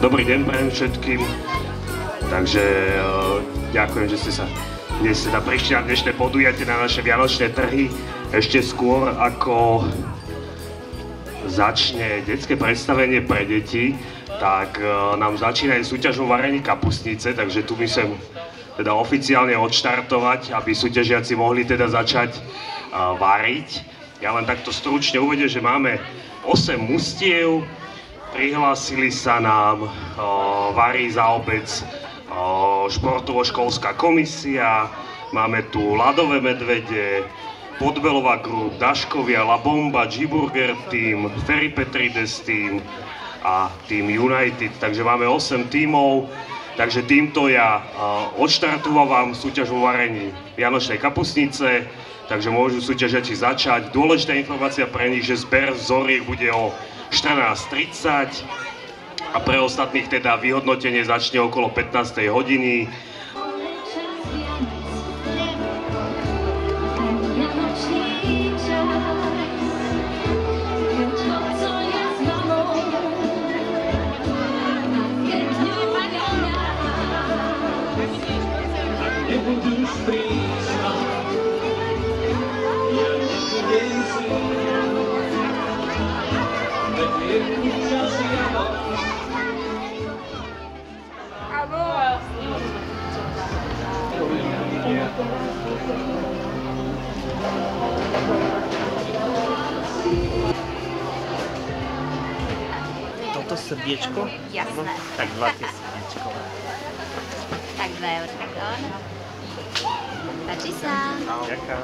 Dobrý deň prajem všetkým. Takže ďakujem, že ste sa dnes prišli na dnešné podujatie na naše vianočné trhy. Ešte skôr ako začne detské predstavenie pre deti, tak nám začína aj súťaž o varení kapustnice, takže tu by som teda oficiálne odštartovať, aby súťažiaci mohli teda začať variť. Ja len takto stručne uvedem, že máme 8 mustiev, prihlásili sa nám Varí za obec športovo-školská komisia, máme tu Ľadové medvede, Podbelová Group, Daškovia, La Bomba, G-Burger Team, Ferry Petrides Team a Team United. Takže máme 8 tímov, takže týmto ja odštartúvam súťaž vo varení vianočnej kapustnice, takže môžu súťažiaci začať. Dôležitá informácia pre nich, že zber vzoriek bude o 14:30 a pre ostatných teda vyhodnotenie začne okolo 15. hodiny. Toto srdiečko? Jasné. Tak 2 tie srdiečko. Tak 2 €, pardon. Páči sa. Ďakujem.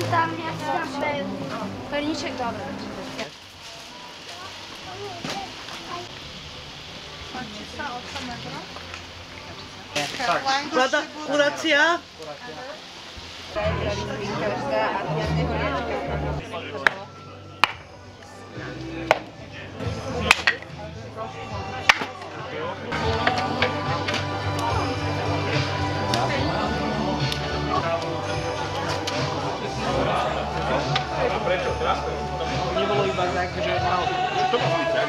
Tam ja dáme perníček, dobre. Páči sa od samého? Vláda kurácia. Nebolo iba tak, že to myslíte?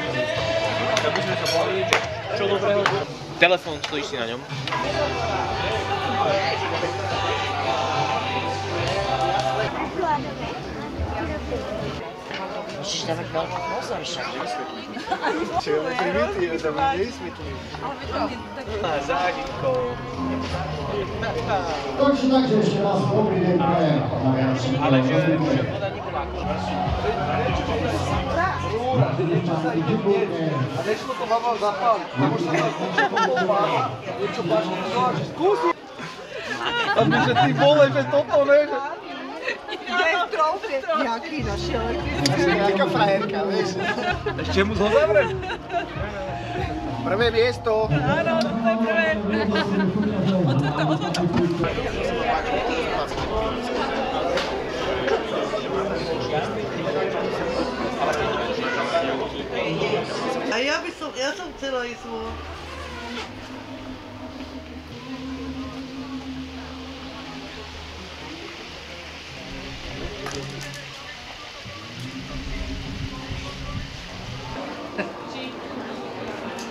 Aby sme sa boli, čo dobrého. Telefón stojíš si na ňom. Musíš dávať veľký pozor však. Čo je primitivo, da mi neismitli. Na zážitkou. Točno takže ešte raz dobrý deň prajem. Ale že voda nebola A nešlo to mama zapáliť, tam už sa nás niečo popolvá, niečo páči, že skúsi. A my, že ty vole, že toto, ne, že... Jaký našiel elektrický. Nejaká frajerka, vieš. Ešte mu ho zavrem. Prvé miesto. Áno, to je prvé. A ja som chcela ísť von.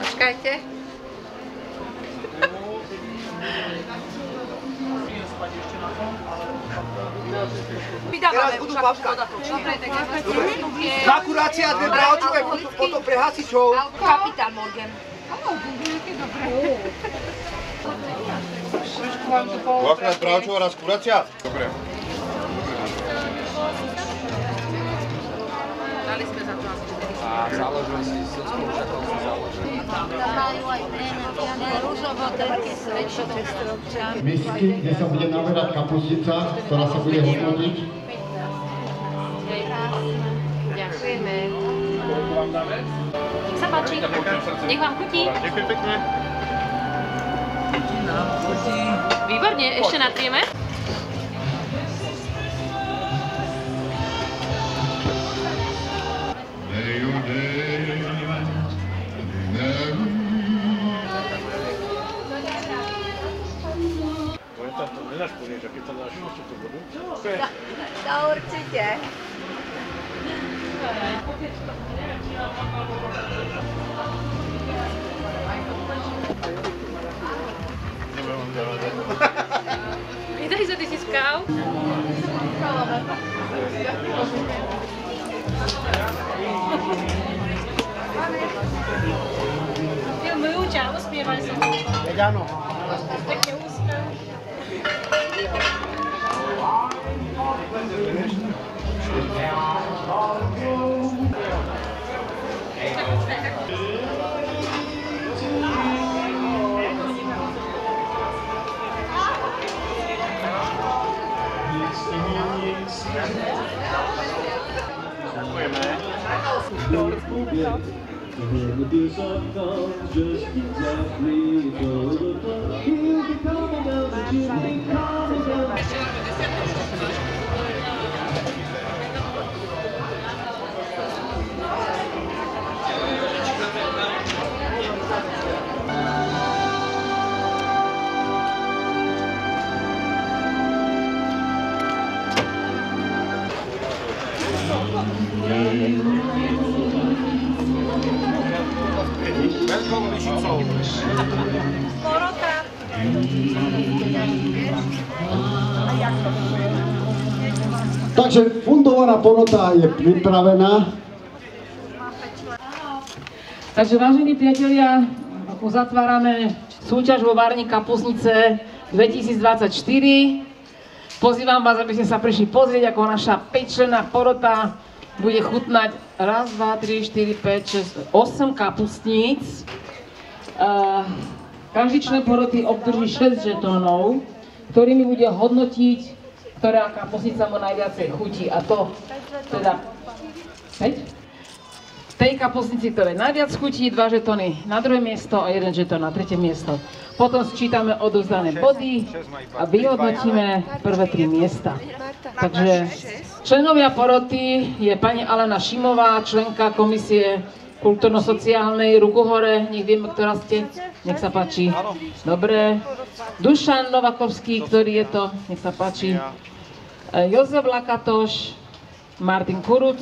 Počkajte. Teraz budú babkať. Zakurácia, 2 bráčové, potom pre hasičov. Kapitán Morgan. Dvakrát bráčov a raz kurácia? Dobre. Dali sme za to asi 4. A záložujem si so spolučakom si záložujem. Majú aj rúžovo-terké svečové stromčany. Misky, kde sa bude naberať kapustica, ktorá sa bude hodnotiť. Ďakujeme. Nech sa páči. Nech vám chutí. Ďakujem pekne. Výborne, ešte natrieme. Nedáš podieť, a keď tam dáš ešte tú vodu, to je To určite. Vydaj sa, ty si skáv. Filmujú ťa, usmievaj sa. Veď áno. Pekne úsmev. Veľkou lyžicou. Porota. Takže fundovaná porota je pripravená. Takže vážení priatelia, uzatvárame súťaž vo Varni Kapusnice 2024. Pozývam vás, aby ste sa prišli pozrieť, ako naša 5-členná porota bude chutnať 1, 2, 3, 4, 5, 6, 8 kapustníc. Každý člen poroty obdrží 6 žetónov, ktorými bude hodnotiť, ktorá kapustnica mu najviacej chutí. A to teda 5? V tej kapustnici, ktoré najviac chutí, 2 žetóny na druhé miesto a 1 žetón na tretie miesto. Potom sčítame odovzdané body a vyhodnotíme prvé 3 miesta. Takže členovia poroty je pani Alena Šimová, členka komisie kultúrno-sociálnej, ruku hore, nech vieme, ktorá ste, nech sa páči. Dobre. Dušan Novakovský, ktorý je to, nech sa páči. Jozef Lakatoš, Martin Kuruc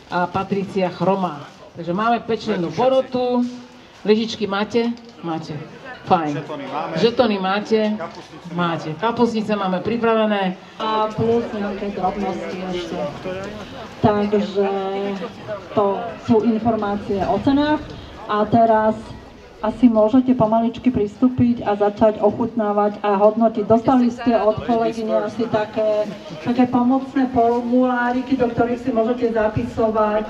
a Patricia Chromá. Takže máme 5-člennú porotu. Lyžičky máte? Máte. Fajn. Žetóny máte? Máte. Kapustnice máme pripravené. A plus nejaké drobnosti ešte. Takže to sú informácie o cenách. A teraz asi môžete pomaličky pristúpiť a začať ochutnávať a hodnotiť. Dostali ste od kolegyne asi také pomocné formuláriky, do ktorých si môžete zapisovať.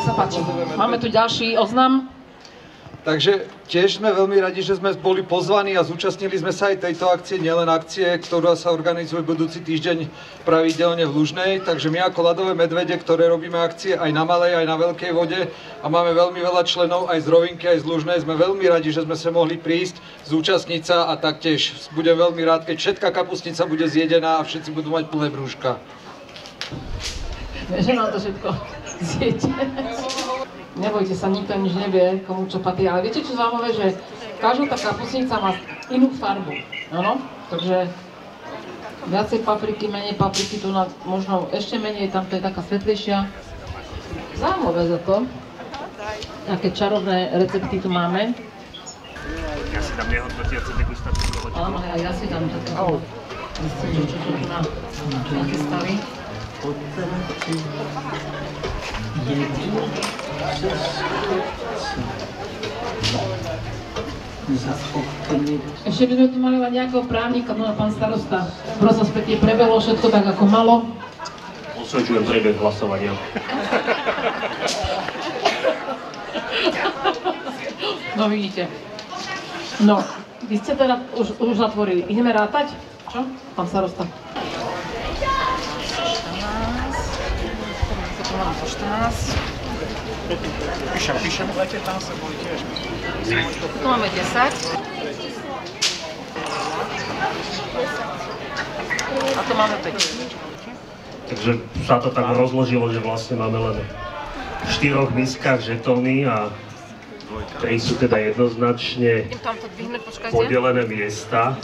Sa páči. Máme tu ďalší oznam. Takže tiež sme veľmi radi, že sme boli pozvaní a zúčastnili sme sa aj tejto akcie, nielen akcie, ktorá sa organizuje budúci týždeň pravidelne v Lužnej. Takže my ako ľadové medvede, ktoré robíme akcie aj na Malej, aj na Veľkej vode a máme veľmi veľa členov aj z Rovinky, aj z Lužnej, sme veľmi radi, že sme sa mohli prísť, zúčastniť sa a taktiež budem veľmi rád, keď všetká kapustnica bude zjedená a všetci budú mať plné brúška. Že nám to všetko zjete. Nebojte sa, nikto nič nevie, komu čo patrí, ale viete čo zaujímavé, že každá tá kapustnica má inú farbu, áno? Takže viacej papriky, menej papriky, tu možno ešte menej, tamto je taká svetlejšia. Zaujímavé za to, aké čarovné recepty tu máme. Ja si dám nehodnotiace degustačnú loďku. Áno, a ja si dám takého listinú, čo tu nachystali. Ešte by sme tu mali mať nejakého právnika, no pán starosta. Prosím, späť prebehlo všetko tak, ako malo. Osvedčujem prebeh hlasovania. No vidíte. No, Vy ste teda už zatvorili. Ideme rátať? Čo? Pán starosta. 14. Toto mám po 14. Píšem. Lete tam sa boli tiež. Tu máme 10. A tu máme 5. Takže sa to tak rozložilo, že vlastne máme len v 4 miskách žetóny a 3 sú teda jednoznačne podelené miesta.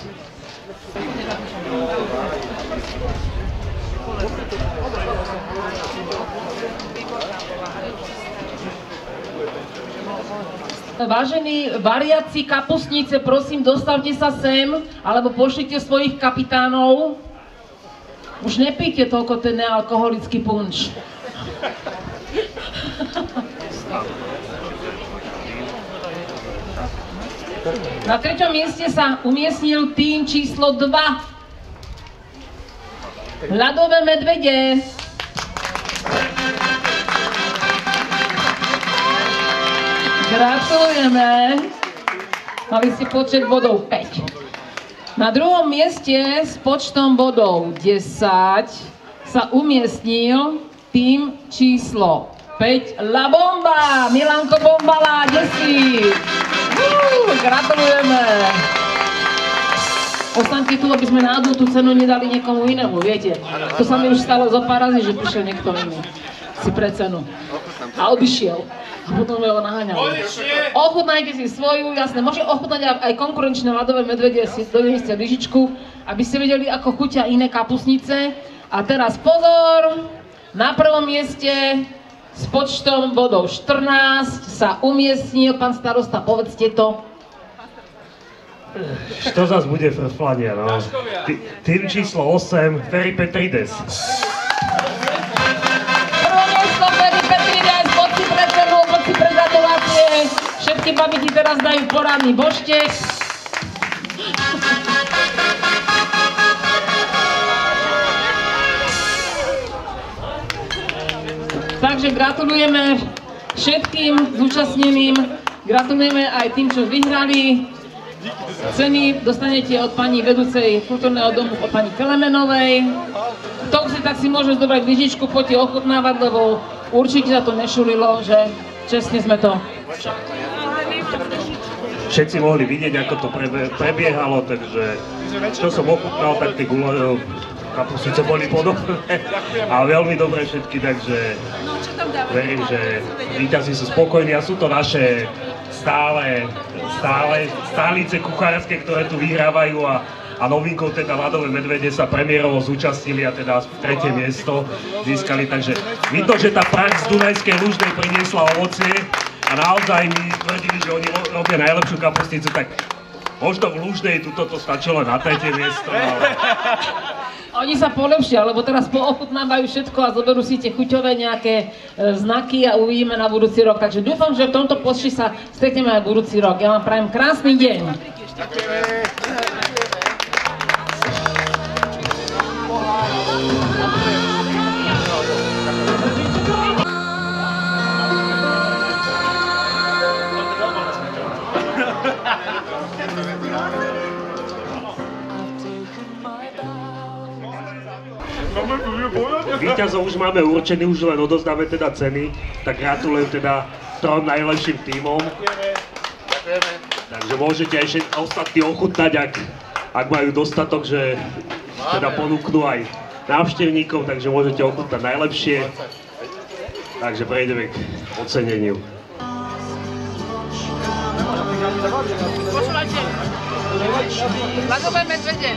Vážení variaci kapustnice, prosím, dostavte sa sem, alebo pošlite svojich kapitánov. Už nepíte toľko ten nealkoholický punč. Na 3. mieste sa umiestnil tým číslo 2. Ľadové medvede. Gratulujeme. Mali ste počet bodov 5. Na 2. mieste s počtom bodov 10 sa umiestnil tým číslo 5 La Bomba. Milanko Bombala, 10. Gratulujeme. Ostaňte tu, aby sme náhodou tú cenu nedali niekomu inému, viete. To sa mi už stalo zo pár razy, že prišiel niekto iný si pre cenu. A odišiel. A potom sme ho naháňali. Ochutnajte si svoju, jasné. Môžete ochutnať aj konkurenčné ľadové medvedie, si donieste lyžičku, aby ste vedeli, ako chutia iné kapustnice. A teraz pozor, na 1. mieste s počtom bodov 14 sa umiestnil, pán starosta, povedzte to. Čo zase bude frflania, no? Tým číslo 8, Ferry Petrides. Pre gratulácie. Všetky babiky teraz dajú poradný boštek. Takže gratulujeme všetkým zúčastneným. Gratulujeme aj tým, čo vyhrali. Ceny dostanete od pani vedúcej kultúrneho domu, od pani Kelemenovej. Kto chce, tak si môže zobrať lyžičku, poďte ochutnávať, lebo určite sa to nešulilo, že čestne sme to. Všetci mohli vidieť, ako to prebiehalo, takže čo som ochutnal, tak tie kapustnice boli podobné a veľmi dobré všetky, takže verím, že víťazi sú spokojní a sú to naše stálice kuchárske, ktoré tu vyhrávajú a novinkou teda ľadové medvede sa premiérovo zúčastnili a teda 3. miesto získali, takže vidno, že tá prax z Dunajskej Lužnej priniesla ovocie a naozaj mi tvrdili, že oni robia najlepšiu kapustnicu, tak možno v Lužnej tuto to stačilo na 3. miesto, ale... Oni sa polepšia, lebo teraz poochutnávajú všetko a zoberú si tie chuťové nejaké znaky a uvidíme na budúci rok. Takže dúfam, že v tomto pošti sa stretneme aj budúci rok. Ja vám prajem krásny deň. Víťazov už máme určený, už len odozdáme teda ceny, tak gratulujem teda 3 najlepším tímom. Takže môžete aj ostatní ochutnať, ak majú dostatok, že teda ponúknú aj návštevníkov, takže môžete ochutnať najlepšie. Takže prejdeme k oceneniu. Počúvajte, ľadové medvede.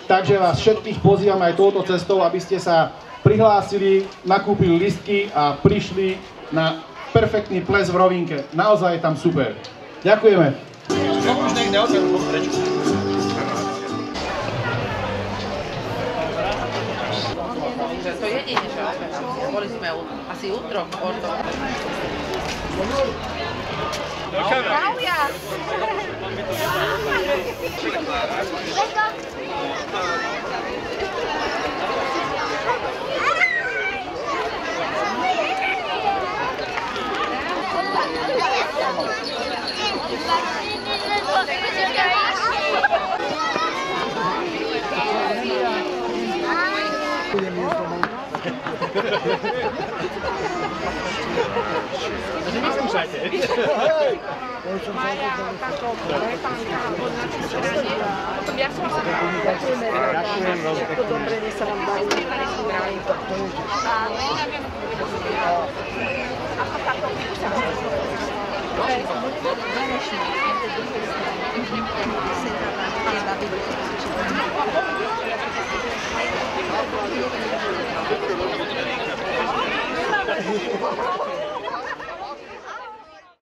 Takže vás všetkých pozývam aj touto cestou, aby ste sa prihlásili, nakúpili listky a prišli na perfektný ples v Rovinke. Naozaj je tam super. Ďakujeme. To jedine, že? Boli sme asi útrom, ortom. Zdravia! Maja, tato lepanka od našej strane. Ja som sa Ďakujem veľmi pekne. dobre, nech sa vám dajú. Thank you.